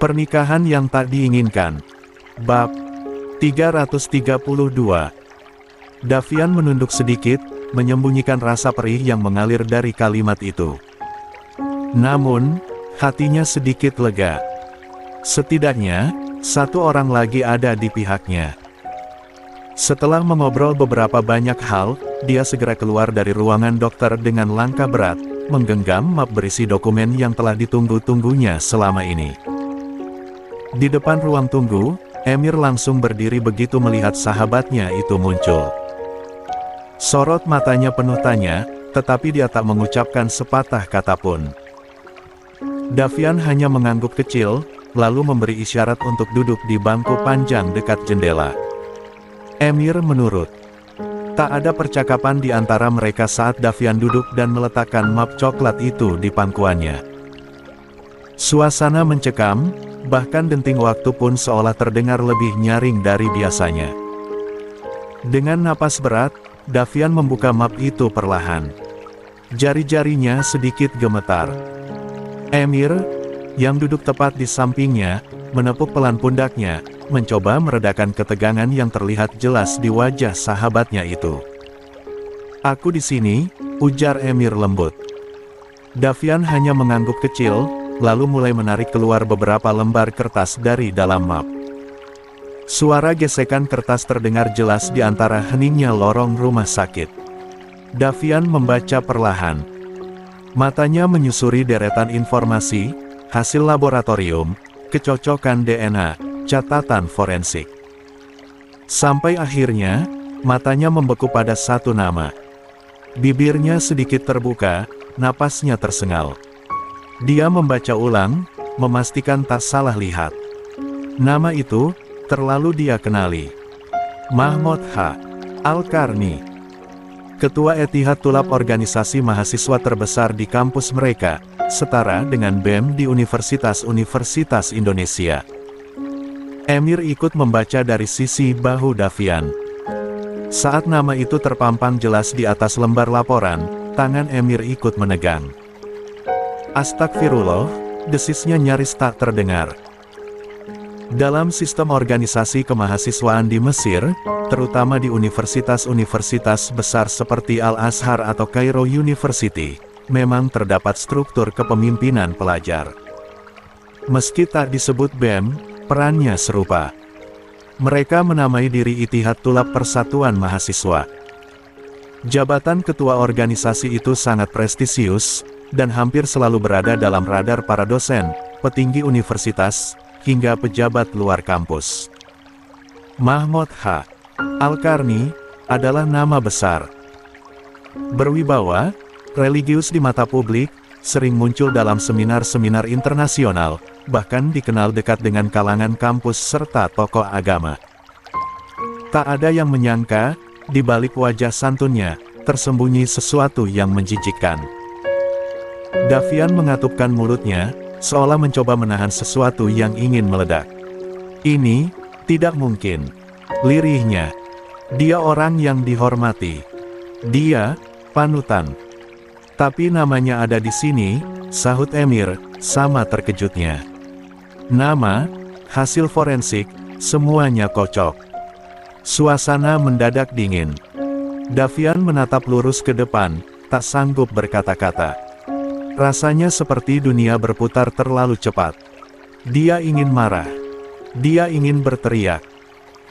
Pernikahan yang tak diinginkan. Bab 332. Davian menunduk sedikit, menyembunyikan rasa perih yang mengalir dari kalimat itu. Namun, hatinya sedikit lega. Setidaknya, satu orang lagi ada di pihaknya. Setelah mengobrol beberapa banyak hal, dia segera keluar dari ruangan dokter dengan langkah berat, menggenggam map berisi dokumen yang telah ditunggu-tunggunya selama ini. Di depan ruang tunggu, Emir langsung berdiri begitu melihat sahabatnya itu muncul. Sorot matanya penuh tanya, tetapi dia tak mengucapkan sepatah kata pun. Davian hanya mengangguk kecil, lalu memberi isyarat untuk duduk di bangku panjang dekat jendela. Emir menurut. Tak ada percakapan di antara mereka saat Davian duduk dan meletakkan map coklat itu di pangkuannya. Suasana mencekam, bahkan denting waktu pun seolah terdengar lebih nyaring dari biasanya. Dengan napas berat, Davian membuka map itu perlahan. Jari-jarinya sedikit gemetar. Emir, yang duduk tepat di sampingnya, menepuk pelan pundaknya, mencoba meredakan ketegangan yang terlihat jelas di wajah sahabatnya itu. "Aku di sini," ujar Emir lembut. Davian hanya mengangguk kecil, lalu mulai menarik keluar beberapa lembar kertas dari dalam map. Suara gesekan kertas terdengar jelas di antara heningnya lorong rumah sakit. Davian membaca perlahan. Matanya menyusuri deretan informasi, hasil laboratorium, kecocokan DNA, catatan forensik. Sampai akhirnya, matanya membeku pada satu nama. Bibirnya sedikit terbuka, napasnya tersengal. Dia membaca ulang, memastikan tak salah lihat. Nama itu, terlalu dia kenali. Mahmud H. Al-Qarni. Ketua Etihad Tulab, organisasi mahasiswa terbesar di kampus mereka, setara dengan BEM di Universitas-Universitas Indonesia. Emir ikut membaca dari sisi bahu Davian. Saat nama itu terpampang jelas di atas lembar laporan, tangan Emir ikut menegang. Astagfirullah, desisnya nyaris tak terdengar. Dalam sistem organisasi kemahasiswaan di Mesir, terutama di universitas-universitas besar seperti Al-Azhar atau Cairo University, memang terdapat struktur kepemimpinan pelajar. Meski tak disebut BEM, perannya serupa. Mereka menamai diri Ittihad Tulab Persatuan Mahasiswa. Jabatan ketua organisasi itu sangat prestisius, dan hampir selalu berada dalam radar para dosen, petinggi universitas, hingga pejabat luar kampus. Mahmud H. Al-Qarni adalah nama besar. Berwibawa, religius di mata publik, sering muncul dalam seminar-seminar internasional, bahkan dikenal dekat dengan kalangan kampus serta tokoh agama. Tak ada yang menyangka, di balik wajah santunnya, tersembunyi sesuatu yang menjijikkan. Davian mengatupkan mulutnya, seolah mencoba menahan sesuatu yang ingin meledak. Ini, tidak mungkin. Lirihnya. Dia orang yang dihormati. Dia, panutan. Tapi namanya ada di sini, sahut Emir, sama terkejutnya. Nama, hasil forensik, semuanya kocok. Suasana mendadak dingin. Davian menatap lurus ke depan, tak sanggup berkata-kata. Rasanya seperti dunia berputar terlalu cepat. Dia ingin marah. Dia ingin berteriak.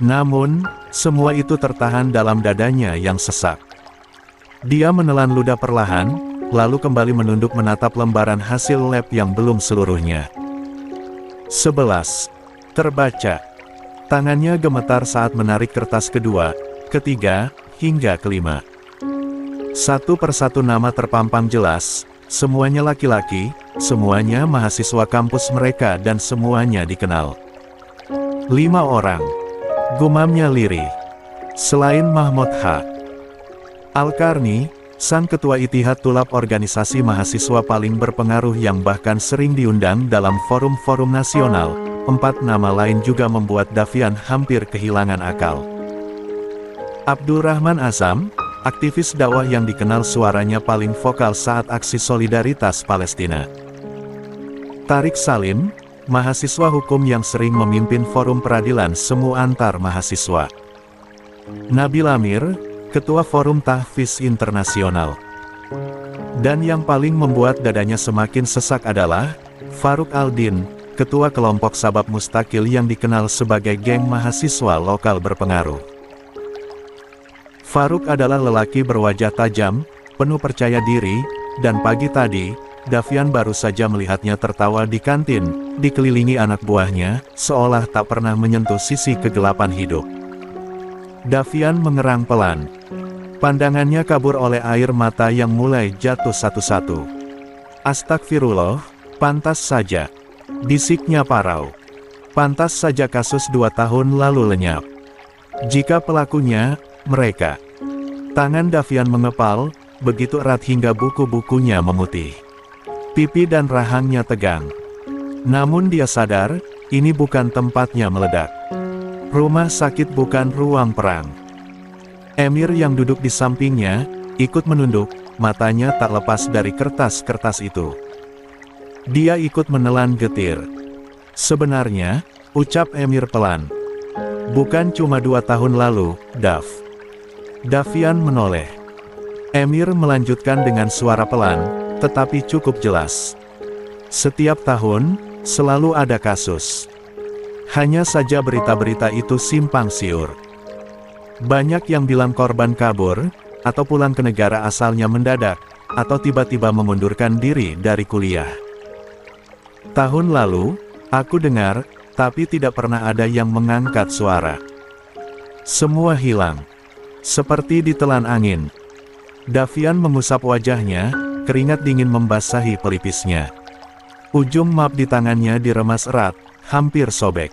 Namun, semua itu tertahan dalam dadanya yang sesak. Dia menelan ludah perlahan, lalu kembali menunduk menatap lembaran hasil lab yang belum seluruhnya. 11. Terbaca. Tangannya gemetar saat menarik kertas kedua, ketiga, hingga kelima. Satu persatu nama terpampang jelas. Semuanya laki-laki, semuanya mahasiswa kampus mereka dan semuanya dikenal. 5 orang. Gumamnya lirih. Selain Mahmud H. Al-Qarni, sang ketua Ittihad Tulab organisasi mahasiswa paling berpengaruh yang bahkan sering diundang dalam forum-forum nasional, 4 nama lain juga membuat Davian hampir kehilangan akal. Abdurrahman Azam, aktivis dakwah yang dikenal suaranya paling vokal saat aksi solidaritas Palestina. Tarik Salim, mahasiswa hukum yang sering memimpin forum peradilan semu antar mahasiswa. Nabil Amir, ketua forum tahfiz internasional. Dan yang paling membuat dadanya semakin sesak adalah Faruk Aldin, ketua kelompok Sabab Mustakil yang dikenal sebagai geng mahasiswa lokal berpengaruh. Faruk adalah lelaki berwajah tajam, penuh percaya diri, dan pagi tadi, Davian baru saja melihatnya tertawa di kantin, dikelilingi anak buahnya, seolah tak pernah menyentuh sisi kegelapan hidup. Davian mengerang pelan. Pandangannya kabur oleh air mata yang mulai jatuh satu-satu. Astagfirullah, pantas saja. Bisiknya parau. Pantas saja kasus 2 tahun lalu lenyap. Jika pelakunya, mereka. Tangan Davian mengepal, begitu erat hingga buku-bukunya memutih. Pipi dan rahangnya tegang. Namun dia sadar, ini bukan tempatnya meledak. Rumah sakit bukan ruang perang. Emir yang duduk di sampingnya, ikut menunduk, matanya tak lepas dari kertas-kertas itu. Dia ikut menelan getir. Sebenarnya, ucap Emir pelan. Bukan cuma 2 tahun lalu, Dav. Davian menoleh. Emir melanjutkan dengan suara pelan, tetapi cukup jelas. Setiap tahun, selalu ada kasus. Hanya saja berita-berita itu simpang siur. Banyak yang bilang korban kabur, atau pulang ke negara asalnya mendadak, atau tiba-tiba mengundurkan diri dari kuliah. Tahun lalu, aku dengar, tapi tidak pernah ada yang mengangkat suara. Semua hilang. Seperti ditelan angin. Davian mengusap wajahnya, keringat dingin membasahi pelipisnya. Ujung map di tangannya diremas erat, hampir sobek.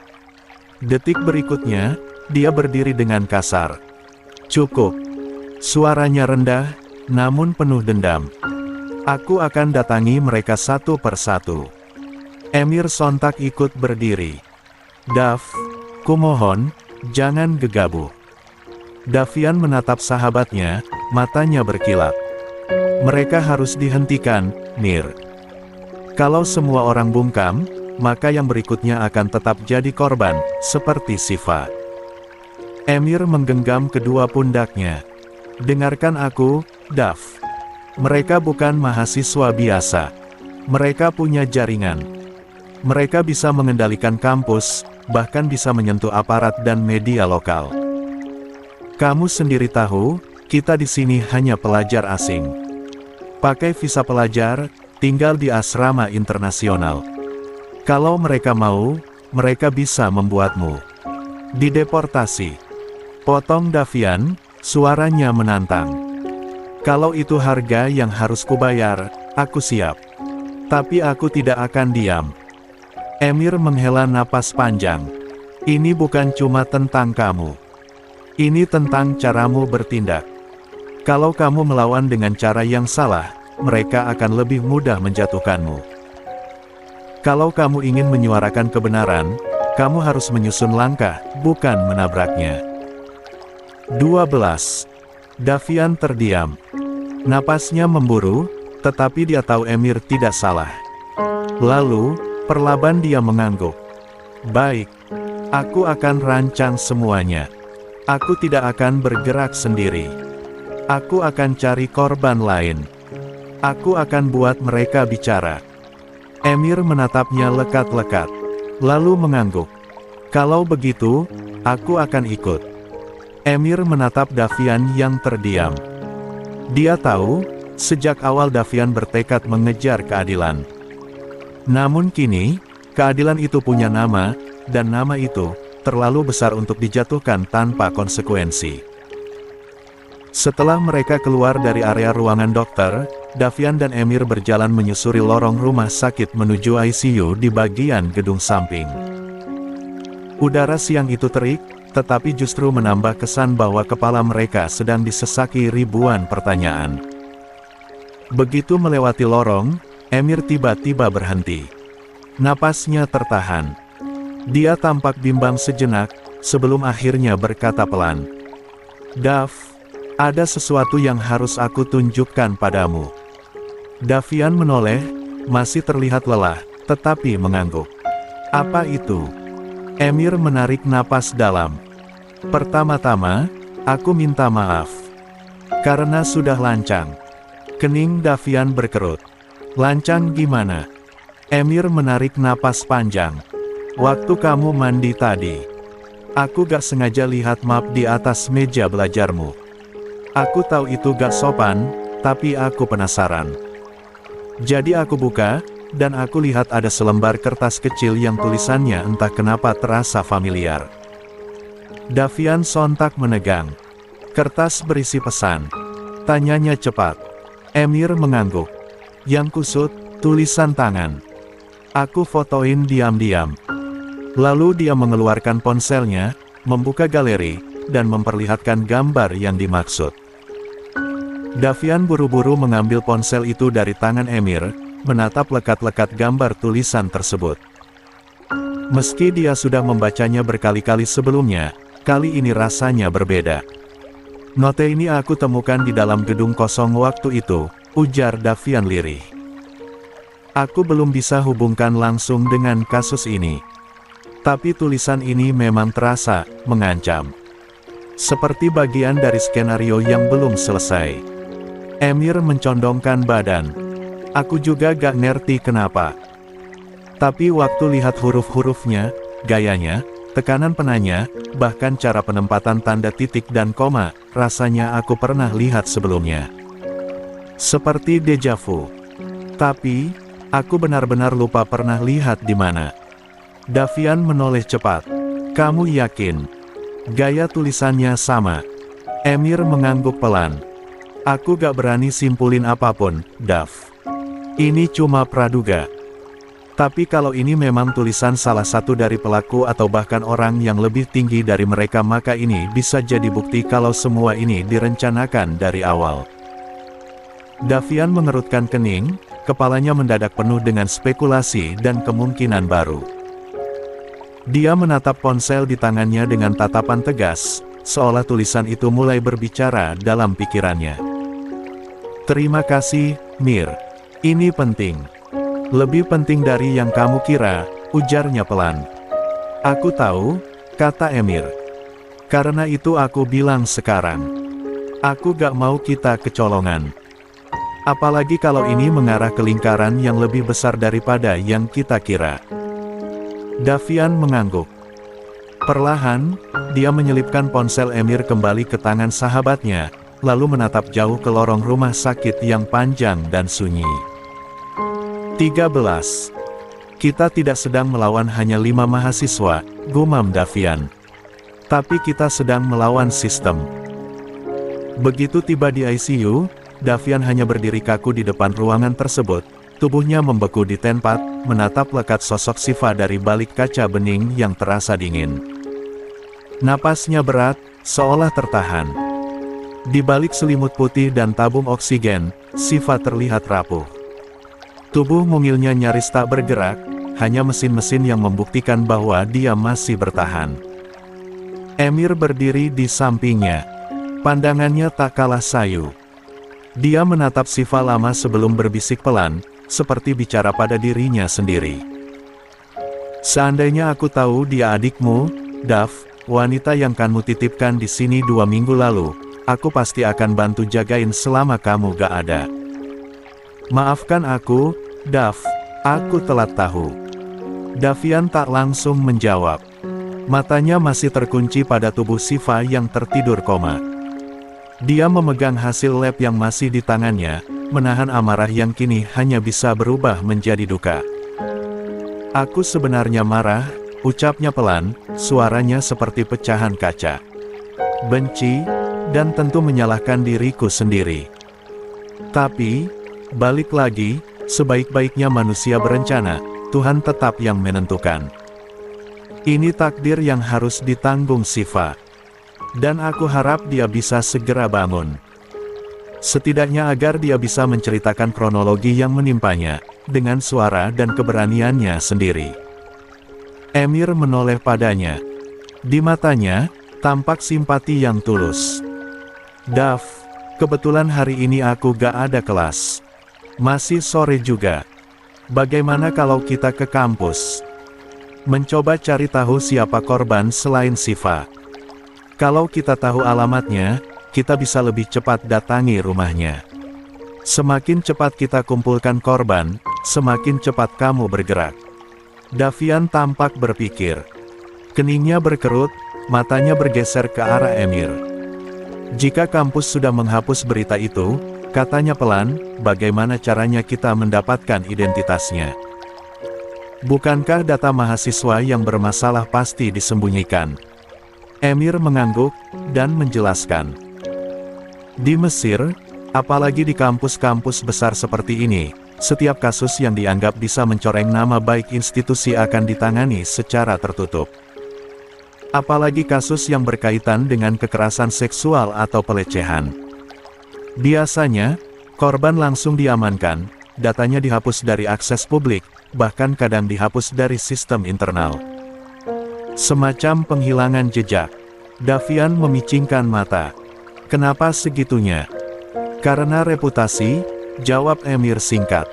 Detik berikutnya, dia berdiri dengan kasar. Cukup. Suaranya rendah, namun penuh dendam. Aku akan datangi mereka satu persatu. Emir sontak ikut berdiri. Dav, kumohon, jangan gegabah. Davian menatap sahabatnya, matanya berkilat. Mereka harus dihentikan, Mir. Kalau semua orang bungkam, maka yang berikutnya akan tetap jadi korban, seperti Siva. Emir menggenggam kedua pundaknya. Dengarkan aku, Dav. Mereka bukan mahasiswa biasa. Mereka punya jaringan. Mereka bisa mengendalikan kampus, bahkan bisa menyentuh aparat dan media lokal. Kamu sendiri tahu, kita di sini hanya pelajar asing. Pakai visa pelajar, tinggal di asrama internasional. Kalau mereka mau, mereka bisa membuatmu dideportasi. Potong Davian, suaranya menantang. Kalau itu harga yang harus kubayar, aku siap. Tapi aku tidak akan diam. Emir menghela napas panjang. Ini bukan cuma tentang kamu. Ini tentang caramu bertindak. Kalau kamu melawan dengan cara yang salah, mereka akan lebih mudah menjatuhkanmu. Kalau kamu ingin menyuarakan kebenaran, kamu harus menyusun langkah, bukan menabraknya. 12. Davian terdiam. Napasnya memburu, tetapi dia tahu Emir tidak salah. Lalu, perlahan dia mengangguk. Baik. Aku akan rancang semuanya. Aku tidak akan bergerak sendiri. Aku akan cari korban lain. Aku akan buat mereka bicara. Emir menatapnya lekat-lekat, lalu mengangguk. Kalau begitu, aku akan ikut. Emir menatap Davian yang terdiam. Dia tahu, sejak awal Davian bertekad mengejar keadilan. Namun kini, keadilan itu punya nama, dan nama itu terlalu besar untuk dijatuhkan tanpa konsekuensi. Setelah mereka keluar dari area ruangan dokter, Davian dan Emir berjalan menyusuri lorong rumah sakit menuju ICU di bagian gedung samping. Udara siang itu terik, tetapi justru menambah kesan bahwa kepala mereka sedang disesaki ribuan pertanyaan. Begitu melewati lorong, Emir tiba-tiba berhenti. Napasnya tertahan. Dia tampak bimbang sejenak, sebelum akhirnya berkata pelan. Dav, ada sesuatu yang harus aku tunjukkan padamu. Davian menoleh, masih terlihat lelah, tetapi mengangguk. Apa itu? Emir menarik napas dalam. Pertama-tama, aku minta maaf. Karena sudah lancang. Kening Davian berkerut. Lancang gimana? Emir menarik napas panjang. Waktu kamu mandi tadi. Aku gak sengaja lihat map di atas meja belajarmu. Aku tahu itu gak sopan, tapi aku penasaran. Jadi aku buka, dan aku lihat ada selembar kertas kecil yang tulisannya entah kenapa terasa familiar. Davian sontak menegang. Kertas berisi pesan. Tanyanya cepat. Emir mengangguk. Yang kusut, tulisan tangan. Aku fotoin diam-diam. Lalu dia mengeluarkan ponselnya, membuka galeri, dan memperlihatkan gambar yang dimaksud. Davian buru-buru mengambil ponsel itu dari tangan Emir, menatap lekat-lekat gambar tulisan tersebut. Meski dia sudah membacanya berkali-kali sebelumnya, kali ini rasanya berbeda. Note ini aku temukan di dalam gedung kosong waktu itu, ujar Davian lirih. Aku belum bisa hubungkan langsung dengan kasus ini. Tapi tulisan ini memang terasa mengancam. Seperti bagian dari skenario yang belum selesai. Emir mencondongkan badan. Aku juga gak ngerti kenapa. Tapi waktu lihat huruf-hurufnya, gayanya, tekanan penanya, bahkan cara penempatan tanda titik dan koma, rasanya aku pernah lihat sebelumnya. Seperti deja vu. Tapi, aku benar-benar lupa pernah lihat di mana. Davian menoleh cepat. Kamu yakin? Gaya tulisannya sama. Emir mengangguk pelan. Aku gak berani simpulin apapun, Dav. Ini cuma praduga. Tapi kalau ini memang tulisan salah satu dari pelaku atau bahkan orang yang lebih tinggi dari mereka, maka ini bisa jadi bukti kalau semua ini direncanakan dari awal. Davian mengerutkan kening, kepalanya mendadak penuh dengan spekulasi dan kemungkinan baru. Dia menatap ponsel di tangannya dengan tatapan tegas, seolah tulisan itu mulai berbicara dalam pikirannya. Terima kasih, Mir. Ini penting. Lebih penting dari yang kamu kira, ujarnya pelan. Aku tahu, kata Emir. Karena itu aku bilang sekarang. Aku gak mau kita kecolongan. Apalagi kalau ini mengarah ke lingkaran yang lebih besar daripada yang kita kira. Davian mengangguk. Perlahan, dia menyelipkan ponsel Emir kembali ke tangan sahabatnya, lalu menatap jauh ke lorong rumah sakit yang panjang dan sunyi. 13. Kita tidak sedang melawan hanya 5 mahasiswa, gumam Davian. Tapi kita sedang melawan sistem. Begitu tiba di ICU, Davian hanya berdiri kaku di depan ruangan tersebut, tubuhnya membeku di tempat, menatap lekat sosok Siva dari balik kaca bening yang terasa dingin. Napasnya berat, seolah tertahan. Di balik selimut putih dan tabung oksigen, Siva terlihat rapuh. Tubuh mungilnya nyaris tak bergerak, hanya mesin-mesin yang membuktikan bahwa dia masih bertahan. Emir berdiri di sampingnya. Pandangannya tak kalah sayu. Dia menatap Siva lama sebelum berbisik pelan, seperti bicara pada dirinya sendiri. Seandainya aku tahu dia adikmu, Dav, wanita yang kamu titipkan di sini 2 minggu lalu, aku pasti akan bantu jagain selama kamu gak ada. Maafkan aku, Dav, aku telat tahu. Davian tak langsung menjawab. Matanya masih terkunci pada tubuh Siva yang tertidur koma. Dia memegang hasil lab yang masih di tangannya, menahan amarah yang kini hanya bisa berubah menjadi duka. Aku sebenarnya marah, ucapnya pelan, suaranya seperti pecahan kaca. Benci, dan tentu menyalahkan diriku sendiri. Tapi, balik lagi, sebaik-baiknya manusia berencana, Tuhan tetap yang menentukan. Ini takdir yang harus ditanggung Siva. Dan aku harap dia bisa segera bangun. Setidaknya agar dia bisa menceritakan kronologi yang menimpanya, dengan suara dan keberaniannya sendiri. Emir menoleh padanya. Di matanya, tampak simpati yang tulus. Dav, kebetulan hari ini aku gak ada kelas. Masih sore juga. Bagaimana kalau kita ke kampus? Mencoba cari tahu siapa korban selain Siva. Kalau kita tahu alamatnya, kita bisa lebih cepat datangi rumahnya. Semakin cepat kita kumpulkan korban, semakin cepat kamu bergerak. Davian tampak berpikir. Keningnya berkerut, matanya bergeser ke arah Emir. Jika kampus sudah menghapus berita itu, katanya pelan, bagaimana caranya kita mendapatkan identitasnya? Bukankah data mahasiswa yang bermasalah pasti disembunyikan? Emir mengangguk, dan menjelaskan. Di Mesir, apalagi di kampus-kampus besar seperti ini, setiap kasus yang dianggap bisa mencoreng nama baik institusi akan ditangani secara tertutup. Apalagi kasus yang berkaitan dengan kekerasan seksual atau pelecehan. Biasanya, korban langsung diamankan, datanya dihapus dari akses publik, bahkan kadang dihapus dari sistem internal. Semacam penghilangan jejak. Davian memicingkan mata. Kenapa segitunya? Karena reputasi, jawab Emir singkat.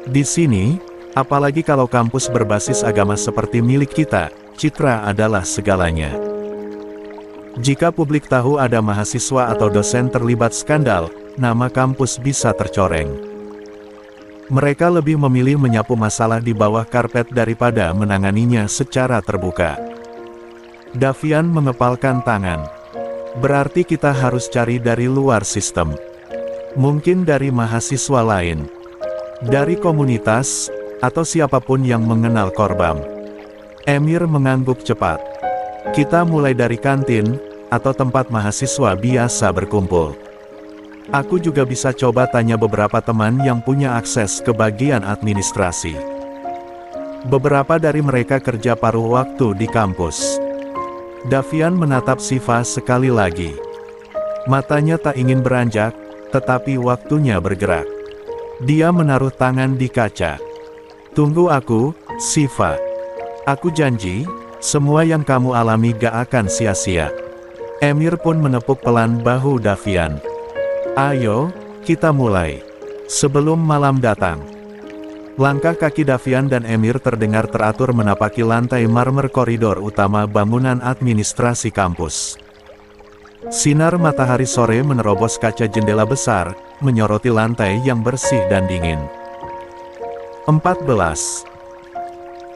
Di sini, apalagi kalau kampus berbasis agama seperti milik kita, citra adalah segalanya. Jika publik tahu ada mahasiswa atau dosen terlibat skandal, nama kampus bisa tercoreng. Mereka lebih memilih menyapu masalah di bawah karpet daripada menanganinya secara terbuka. Davian mengepalkan tangan. Berarti kita harus cari dari luar sistem. Mungkin dari mahasiswa lain. Dari komunitas, atau siapapun yang mengenal korban. Emir mengangguk cepat. Kita mulai dari kantin, atau tempat mahasiswa biasa berkumpul. Aku juga bisa coba tanya beberapa teman yang punya akses ke bagian administrasi. Beberapa dari mereka kerja paruh waktu di kampus. Davian menatap Siva sekali lagi. Matanya tak ingin beranjak, tetapi waktunya bergerak. Dia menaruh tangan di kaca. Tunggu aku, Siva. Aku janji, semua yang kamu alami gak akan sia-sia. Emir pun menepuk pelan bahu Davian. Ayo, kita mulai. Sebelum malam datang. Langkah kaki Davian dan Emir terdengar teratur menapaki lantai marmer koridor utama bangunan administrasi kampus. Sinar matahari sore menerobos kaca jendela besar, menyoroti lantai yang bersih dan dingin. 14.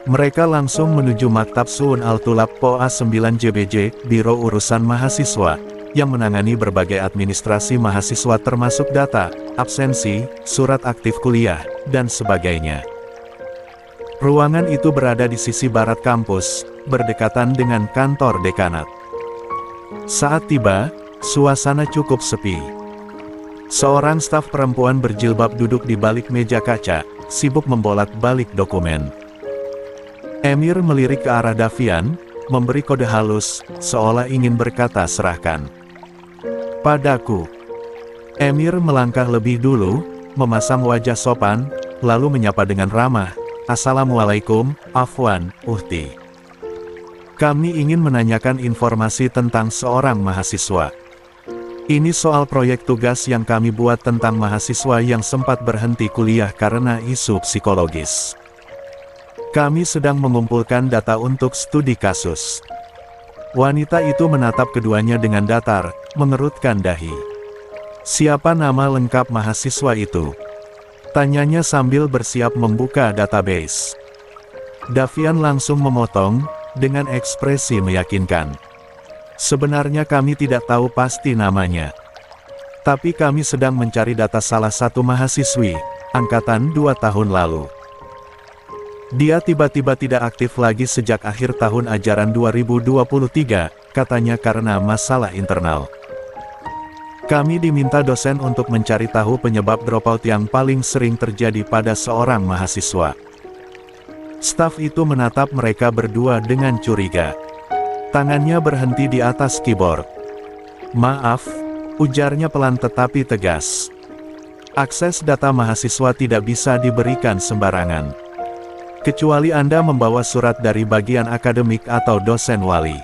Mereka langsung menuju Maktab Su'un Al-Tulab POA 9 JBJ, Biro Urusan Mahasiswa, yang menangani berbagai administrasi mahasiswa termasuk data, absensi, surat aktif kuliah, dan sebagainya. Ruangan itu berada di sisi barat kampus, berdekatan dengan kantor dekanat. Saat tiba, suasana cukup sepi. Seorang staf perempuan berjilbab duduk di balik meja kaca, sibuk membolak-balik dokumen. Emir melirik ke arah Davian, memberi kode halus, seolah ingin berkata serahkan. Padaku. Emir melangkah lebih dulu, memasang wajah sopan, lalu menyapa dengan ramah, Assalamualaikum, Afwan, Uhti. Kami ingin menanyakan informasi tentang seorang mahasiswa. Ini soal proyek tugas yang kami buat tentang mahasiswa yang sempat berhenti kuliah karena isu psikologis. Kami sedang mengumpulkan data untuk studi kasus. Wanita itu menatap keduanya dengan datar, mengerutkan dahi. Siapa nama lengkap mahasiswa itu? Tanyanya sambil bersiap membuka database. Davian langsung memotong, dengan ekspresi meyakinkan. Sebenarnya kami tidak tahu pasti namanya. Tapi kami sedang mencari data salah satu mahasiswi, angkatan 2 tahun lalu. Dia tiba-tiba tidak aktif lagi sejak akhir tahun ajaran 2023, katanya karena masalah internal. Kami diminta dosen untuk mencari tahu penyebab dropout yang paling sering terjadi pada seorang mahasiswa. Staf itu menatap mereka berdua dengan curiga. Tangannya berhenti di atas keyboard. Maaf, ujarnya pelan tetapi tegas. Akses data mahasiswa tidak bisa diberikan sembarangan. Kecuali Anda membawa surat dari bagian akademik atau dosen wali.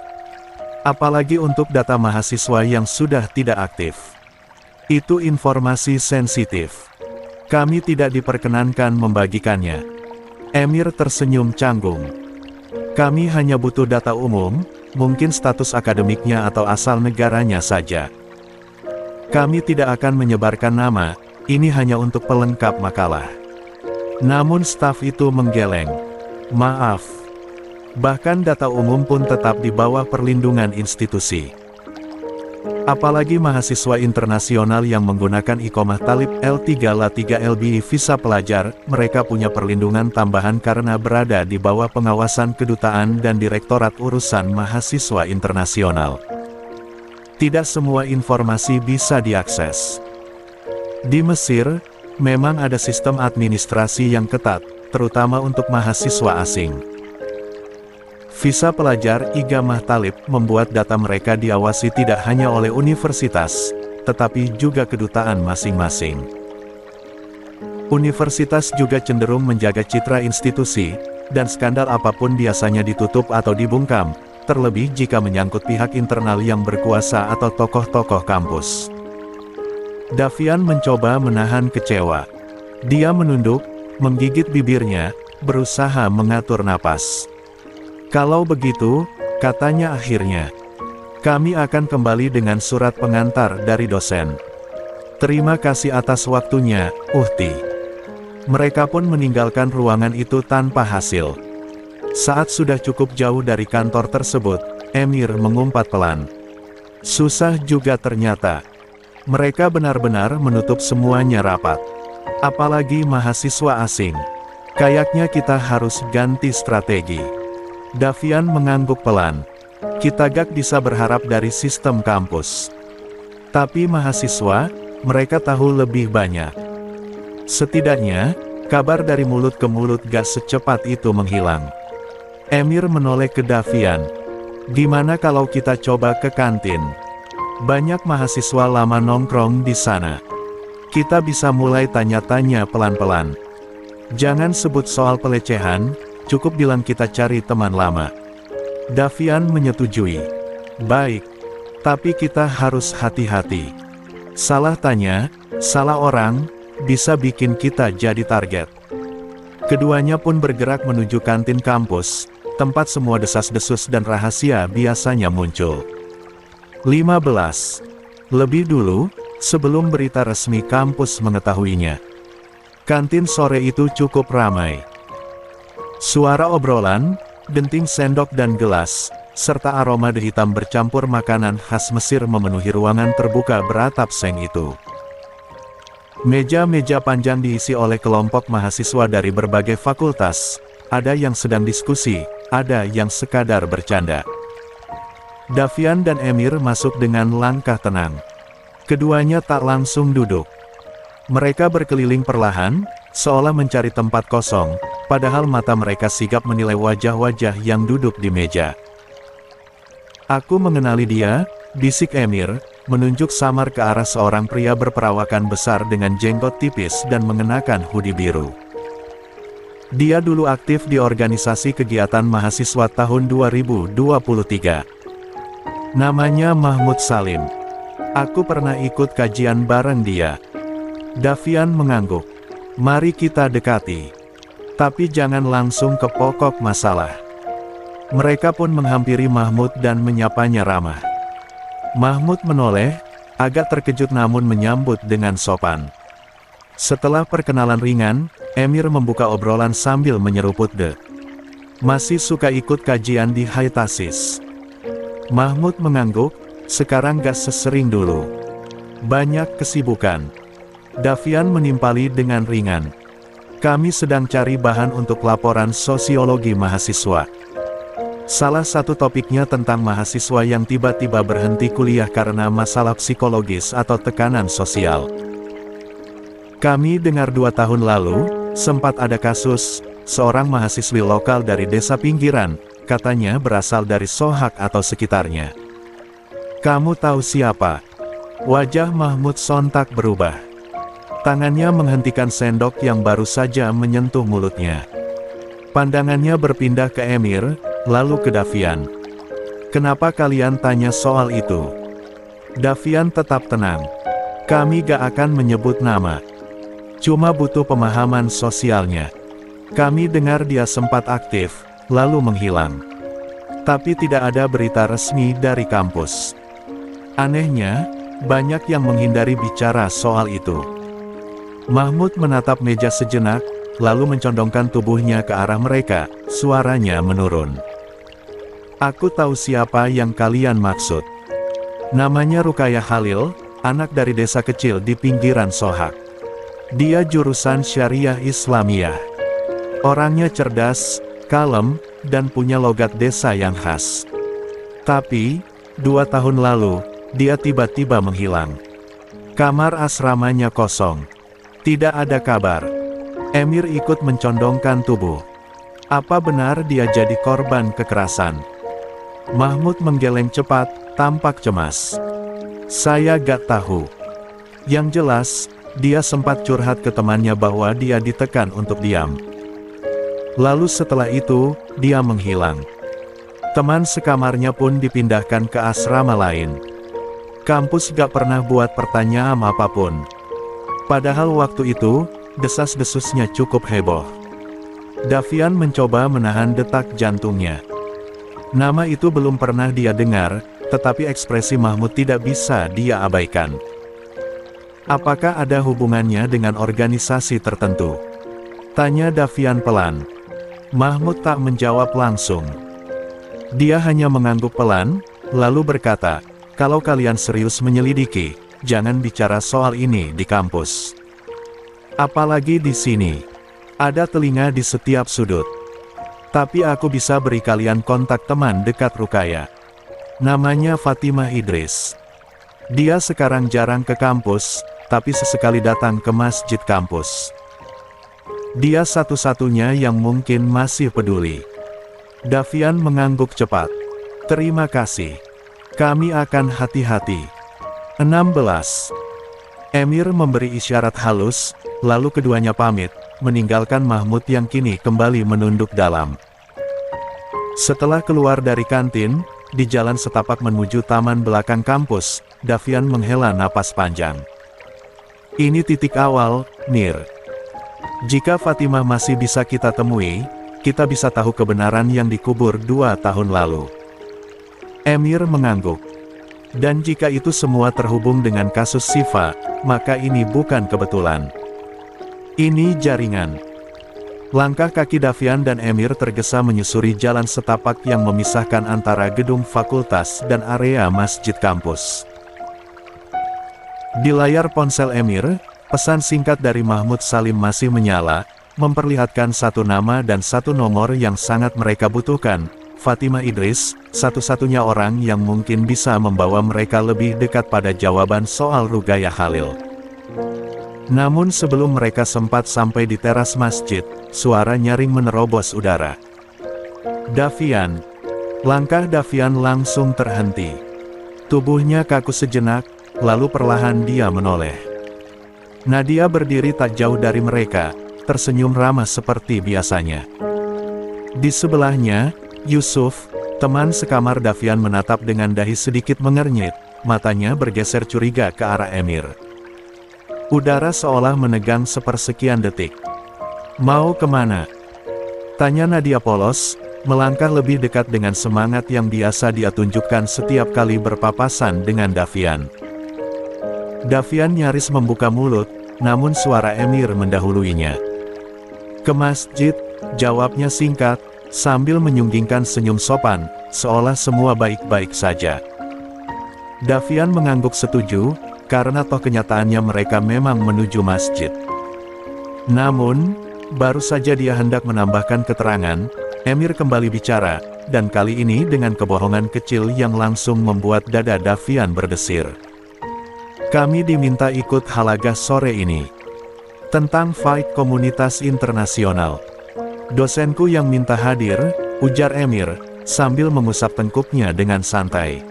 Apalagi untuk data mahasiswa yang sudah tidak aktif. Itu informasi sensitif. Kami tidak diperkenankan membagikannya. Emir tersenyum canggung. Kami hanya butuh data umum, mungkin status akademiknya atau asal negaranya saja. Kami tidak akan menyebarkan nama, ini hanya untuk pelengkap makalah. Namun staf itu menggeleng. Maaf. Bahkan data umum pun tetap di bawah perlindungan institusi. Apalagi mahasiswa internasional yang menggunakan iqomah talib L3LA3LB visa pelajar, mereka punya perlindungan tambahan karena berada di bawah pengawasan kedutaan dan Direktorat Urusan Mahasiswa Internasional. Tidak semua informasi bisa diakses. Di Mesir, memang ada sistem administrasi yang ketat, terutama untuk mahasiswa asing. Visa pelajar iqamah talib membuat data mereka diawasi tidak hanya oleh universitas, tetapi juga kedutaan masing-masing. Universitas juga cenderung menjaga citra institusi, dan skandal apapun biasanya ditutup atau dibungkam, terlebih jika menyangkut pihak internal yang berkuasa atau tokoh-tokoh kampus. Davian mencoba menahan kecewa. Dia menunduk, menggigit bibirnya, berusaha mengatur napas. Kalau begitu, katanya akhirnya, kami akan kembali dengan surat pengantar dari dosen. Terima kasih atas waktunya, Uhti. Mereka pun meninggalkan ruangan itu tanpa hasil. Saat sudah cukup jauh dari kantor tersebut, Emir mengumpat pelan. Susah juga ternyata. Mereka benar-benar menutup semuanya rapat. Apalagi mahasiswa asing. Kayaknya kita harus ganti strategi. Davian mengangguk pelan. Kita gak bisa berharap dari sistem kampus. Tapi mahasiswa, mereka tahu lebih banyak. Setidaknya, kabar dari mulut ke mulut gak secepat itu menghilang. Emir menoleh ke Davian. Gimana kalau kita coba ke kantin? Banyak mahasiswa lama nongkrong di sana. Kita bisa mulai tanya-tanya pelan-pelan. Jangan sebut soal pelecehan, cukup bilang kita cari teman lama. Davian menyetujui. Baik. Tapi kita harus hati-hati. Salah tanya, salah orang, bisa bikin kita jadi target. Keduanya pun bergerak menuju kantin kampus, tempat semua desas-desus dan rahasia biasanya muncul. 15. Lebih dulu, sebelum berita resmi kampus mengetahuinya. Kantin sore itu cukup ramai. Suara obrolan, denting sendok dan gelas, serta aroma teh hitam bercampur makanan khas Mesir memenuhi ruangan terbuka beratap seng itu. Meja-meja panjang diisi oleh kelompok mahasiswa dari berbagai fakultas, ada yang sedang diskusi, ada yang sekadar bercanda. Davian dan Emir masuk dengan langkah tenang. Keduanya tak langsung duduk. Mereka berkeliling perlahan, seolah mencari tempat kosong, padahal mata mereka sigap menilai wajah-wajah yang duduk di meja. Aku mengenali dia, bisik Emir, menunjuk samar ke arah seorang pria berperawakan besar dengan jenggot tipis dan mengenakan hoodie biru. Dia dulu aktif di organisasi kegiatan mahasiswa tahun 2023. Namanya Mahmud Salim. Aku pernah ikut kajian bareng dia. Davian mengangguk. Mari kita dekati. Tapi jangan langsung ke pokok masalah. Mereka pun menghampiri Mahmud dan menyapanya ramah. Mahmud menoleh, agak terkejut namun menyambut dengan sopan. Setelah perkenalan ringan, Emir membuka obrolan sambil menyeruput de. Masih suka ikut kajian di Haitasis. Mahmud mengangguk, sekarang gak sesering dulu. Banyak kesibukan. Davian menimpali dengan ringan. Kami sedang cari bahan untuk laporan sosiologi mahasiswa. Salah satu topiknya tentang mahasiswa yang tiba-tiba berhenti kuliah karena masalah psikologis atau tekanan sosial. Kami dengar 2 tahun lalu, sempat ada kasus, seorang mahasiswi lokal dari desa pinggiran, katanya berasal dari Sohak atau sekitarnya. Kamu tahu siapa? Wajah Mahmud sontak berubah. Tangannya menghentikan sendok yang baru saja menyentuh mulutnya. Pandangannya berpindah ke Emir, lalu ke Davian. Kenapa kalian tanya soal itu? Davian tetap tenang. Kami gak akan menyebut nama. Cuma butuh pemahaman sosialnya. Kami dengar dia sempat aktif, lalu menghilang. Tapi tidak ada berita resmi dari kampus. Anehnya, banyak yang menghindari bicara soal itu. Mahmud menatap meja sejenak, lalu mencondongkan tubuhnya ke arah mereka, suaranya menurun. Aku tahu siapa yang kalian maksud. Namanya Ruqayyah Khalil, anak dari desa kecil di pinggiran Sohak. Dia jurusan Syariah Islamiyah. Orangnya cerdas, kalem, dan punya logat desa yang khas. Tapi, 2 tahun lalu, dia tiba-tiba menghilang. Kamar asramanya kosong. Tidak ada kabar. Emir ikut mencondongkan tubuh. Apa benar dia jadi korban kekerasan? Mahmud menggeleng cepat, tampak cemas. Saya gak tahu. Yang jelas, dia sempat curhat ke temannya bahwa dia ditekan untuk diam. Lalu setelah itu, dia menghilang. Teman sekamarnya pun dipindahkan ke asrama lain. Kampus gak pernah buat pertanyaan apapun. Padahal waktu itu, desas-desusnya cukup heboh. Davian mencoba menahan detak jantungnya. Nama itu belum pernah dia dengar, tetapi ekspresi Mahmud tidak bisa dia abaikan. Apakah ada hubungannya dengan organisasi tertentu? Tanya Davian pelan. Mahmud tak menjawab langsung. Dia hanya mengangguk pelan, lalu berkata, kalau kalian serius menyelidiki, jangan bicara soal ini di kampus. Apalagi di sini. Ada telinga di setiap sudut. Tapi aku bisa beri kalian kontak teman dekat Ruqayyah. Namanya Fatimah Idris. Dia sekarang jarang ke kampus, tapi sesekali datang ke masjid kampus. Dia satu-satunya yang mungkin masih peduli. Davian mengangguk cepat. Terima kasih. Kami akan hati-hati. 16. Emir memberi isyarat halus, lalu keduanya pamit, meninggalkan Mahmud yang kini kembali menunduk dalam. Setelah keluar dari kantin, di jalan setapak menuju taman belakang kampus, Davian menghela napas panjang. Ini titik awal, Nir. Jika Fatimah masih bisa kita temui, kita bisa tahu kebenaran yang dikubur 2 tahun lalu. Emir mengangguk. Dan jika itu semua terhubung dengan kasus Syifa, maka ini bukan kebetulan. Ini jaringan. Langkah kaki Davian dan Emir tergesa menyusuri jalan setapak yang memisahkan antara gedung fakultas dan area masjid kampus. Di layar ponsel Emir, pesan singkat dari Mahmud Salim masih menyala, memperlihatkan satu nama dan satu nomor yang sangat mereka butuhkan, Fatimah Idris, satu-satunya orang yang mungkin bisa membawa mereka lebih dekat pada jawaban soal Ruqayyah Khalil. Namun sebelum mereka sempat sampai di teras masjid, suara nyaring menerobos udara. Davian. Langkah Davian langsung terhenti. Tubuhnya kaku sejenak, lalu perlahan dia menoleh. Nadia berdiri tak jauh dari mereka, tersenyum ramah seperti biasanya. Di sebelahnya, Yusuf, teman sekamar Davian menatap dengan dahi sedikit mengernyit, matanya bergeser curiga ke arah Emir. Udara seolah menegang sepersekian detik. Mau kemana? Tanya Nadia polos, melangkah lebih dekat dengan semangat yang biasa dia tunjukkan setiap kali berpapasan dengan Davian. Davian nyaris membuka mulut, namun suara Emir mendahuluinya. Ke masjid, jawabnya singkat, sambil menyunggingkan senyum sopan, seolah semua baik-baik saja. Davian mengangguk setuju, karena toh kenyataannya mereka memang menuju masjid. Namun, baru saja dia hendak menambahkan keterangan, Emir kembali bicara, dan kali ini dengan kebohongan kecil yang langsung membuat dada Davian berdesir. Kami diminta ikut halaga sore ini. Tentang fight komunitas internasional. Dosenku yang minta hadir, ujar Emir, sambil mengusap tengkuknya dengan santai.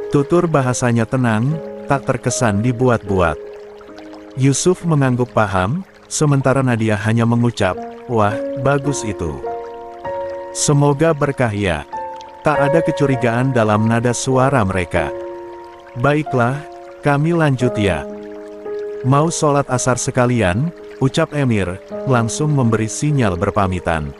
Tutur bahasanya tenang, tak terkesan dibuat-buat. Yusuf mengangguk paham, sementara Nadia hanya mengucap, "Wah, bagus itu. Semoga berkah ya." Tak ada kecurigaan dalam nada suara mereka. "Baiklah, kami lanjut ya. Mau sholat asar sekalian?" ucap Emir, langsung memberi sinyal berpamitan.